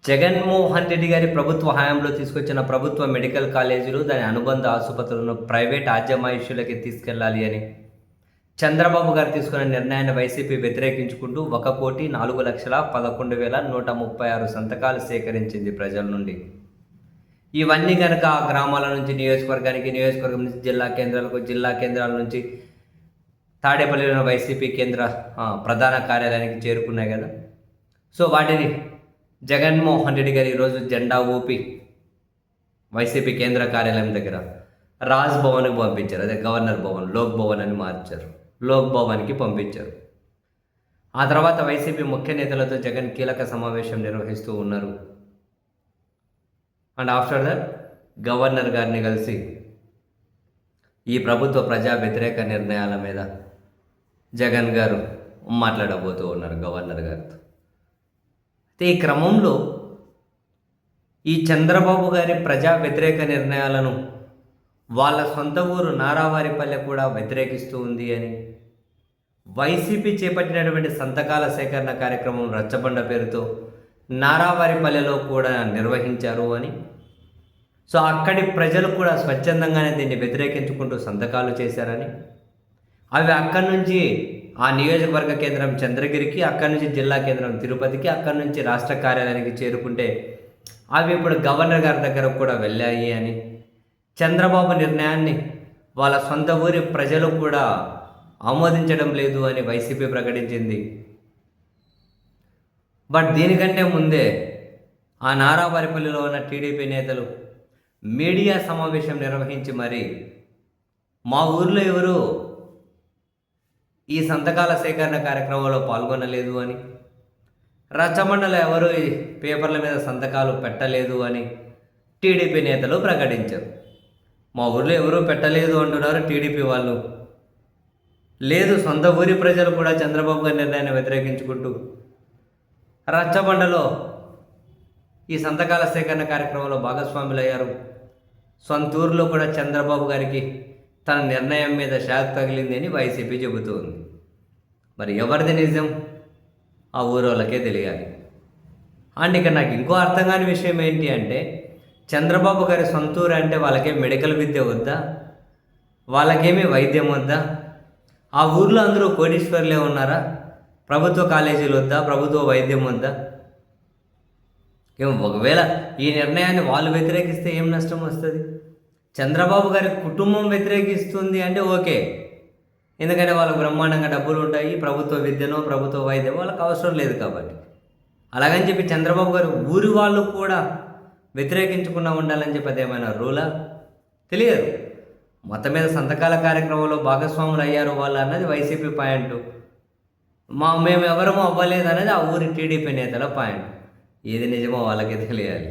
జగన్మోహన్ రెడ్డి గారి ప్రభుత్వ హయాంలో తీసుకొచ్చిన ప్రభుత్వ మెడికల్ కాలేజీలు, దాని అనుబంధ ఆసుపత్రులను ప్రైవేట్ ఆజ్యమాయిషులకి తీసుకెళ్లాలి అని చంద్రబాబు గారు తీసుకున్న నిర్ణయాన్ని వైసీపీ వ్యతిరేకించుకుంటూ 1,04,11,136 సంతకాలు సేకరించింది ప్రజల నుండి. ఇవన్నీ కనుక ఆ గ్రామాల నుంచి నియోజకవర్గానికి, నియోజకవర్గం నుంచి జిల్లా కేంద్రాలకు, జిల్లా కేంద్రాల నుంచి తాడేపల్లిలోని వైసీపీ కేంద్ర ప్రధాన కార్యాలయానికి చేరుకున్నాయి కదా. సో వాటిని జగన్మోహన్ రెడ్డి గారు ఈరోజు జెండా ఊపి వైసీపీ కేంద్ర కార్యాలయం దగ్గర రాజ్ భవన్కి పంపించారు. అదే గవర్నర్ భవన్, లోక్ భవన్ అని మార్చారు. లోక్ భవన్కి పంపించారు. ఆ తర్వాత వైసీపీ ముఖ్య నేతలతో జగన్ కీలక సమావేశం నిర్వహిస్తూ ఉన్నారు. అండ్ ఆఫ్టర్ దట్ గవర్నర్ గారిని కలిసి ఈ ప్రభుత్వ ప్రజా వ్యతిరేక నిర్ణయాల మీద జగన్ గారు మాట్లాడబోతూ ఉన్నారు గవర్నర్ గారితో. అయితే ఈ క్రమంలో ఈ చంద్రబాబు గారి ప్రజా వ్యతిరేక నిర్ణయాలను వాళ్ళ సొంత ఊరు నారావారిపల్లె కూడా వ్యతిరేకిస్తూ ఉంది అని, వైసీపీ చేపట్టినటువంటి సంతకాల సేకరణ కార్యక్రమం రచ్చబండ పేరుతో నారావారిపల్లెలో కూడా నిర్వహించారు అని, సో అక్కడి ప్రజలు కూడా స్వచ్ఛందంగానే దీన్ని వ్యతిరేకించుకుంటూ సంతకాలు చేశారని, అవి అక్కడి నుంచి ఆ నియోజకవర్గ కేంద్రం చంద్రగిరికి, అక్కడి నుంచి జిల్లా కేంద్రం తిరుపతికి, అక్కడి నుంచి రాష్ట్ర కార్యాలయానికి చేరుకుంటే అవి ఇప్పుడు గవర్నర్ గారి దగ్గర కూడా వెళ్ళాయి అని, చంద్రబాబు నిర్ణయాన్ని వాళ్ళ సొంత ఊరి ప్రజలు కూడా ఆమోదించడం లేదు అని వైసీపీ ప్రకటించింది. బట్ దీనికంటే ముందే ఆ నారావారిపల్లిలో ఉన్న టీడీపీ నేతలు మీడియా సమావేశం నిర్వహించి మరి మా ఊర్లో ఎవరు ఈ సంతకాల సేకరణ కార్యక్రమంలో పాల్గొనలేదు అని, రచ్చబండలో ఎవరు ఈ పేపర్ల మీద సంతకాలు పెట్టలేదు అని టీడీపీ నేతలు ప్రకటించారు. మా ఊర్లో ఎవరూ పెట్టలేదు అంటున్నారు టీడీపీ వాళ్ళు. లేదు, సొంత ఊరి ప్రజలు కూడా చంద్రబాబు గారి నిర్ణయాన్ని వ్యతిరేకించుకుంటూ రచ్చబండలో ఈ సంతకాల సేకరణ కార్యక్రమంలో భాగస్వాములు అయ్యారు. సొంత ఊరిలో కూడా చంద్రబాబు గారికి తన నిర్ణయం మీద షాక్ తగిలింది అని వైసీపీ చెబుతుంది. మరి ఎవరిది నిజం ఆ ఊరోళ్ళకే తెలియాలి. అండ్ ఇక్కడ నాకు ఇంకో అర్థం కాని విషయం ఏంటి అంటే, చంద్రబాబు గారి సొంతూరు అంటే వాళ్ళకేం మెడికల్ విద్య వద్దా, వాళ్ళకేమీ వైద్యం వద్దా, ఆ ఊర్లో అందరూ కోటీశ్వర్లే ఉన్నారా, ప్రభుత్వ కాలేజీలు వద్దా, ప్రభుత్వ వైద్యం వద్దా? ఒకవేళ ఈ నిర్ణయాన్ని వాళ్ళు వ్యతిరేకిస్తే ఏం నష్టం వస్తుంది? చంద్రబాబు గారి కుటుంబం వ్యతిరేకిస్తుంది అంటే ఓకే, ఎందుకంటే వాళ్ళకు బ్రహ్మాండంగా డబ్బులు ఉంటాయి, ప్రభుత్వ విద్యనో ప్రభుత్వ వైద్యం వాళ్ళకి అవసరం లేదు కాబట్టి. అలాగని చెప్పి చంద్రబాబు గారు ఊరి వాళ్ళు కూడా వ్యతిరేకించకుండా ఉండాలని చెప్పి అదేమైనా రూలా? తెలియదు. మొత్తం మీద సంతకాల కార్యక్రమంలో భాగస్వాములు అయ్యారు వాళ్ళు అన్నది వైసీపీ పాయింట్, మేము ఎవరమో అవ్వలేదు అనేది ఆ ఊరి టీడీపీ నేతల పాయింట్. ఏది నిజమో వాళ్ళకే తెలియాలి.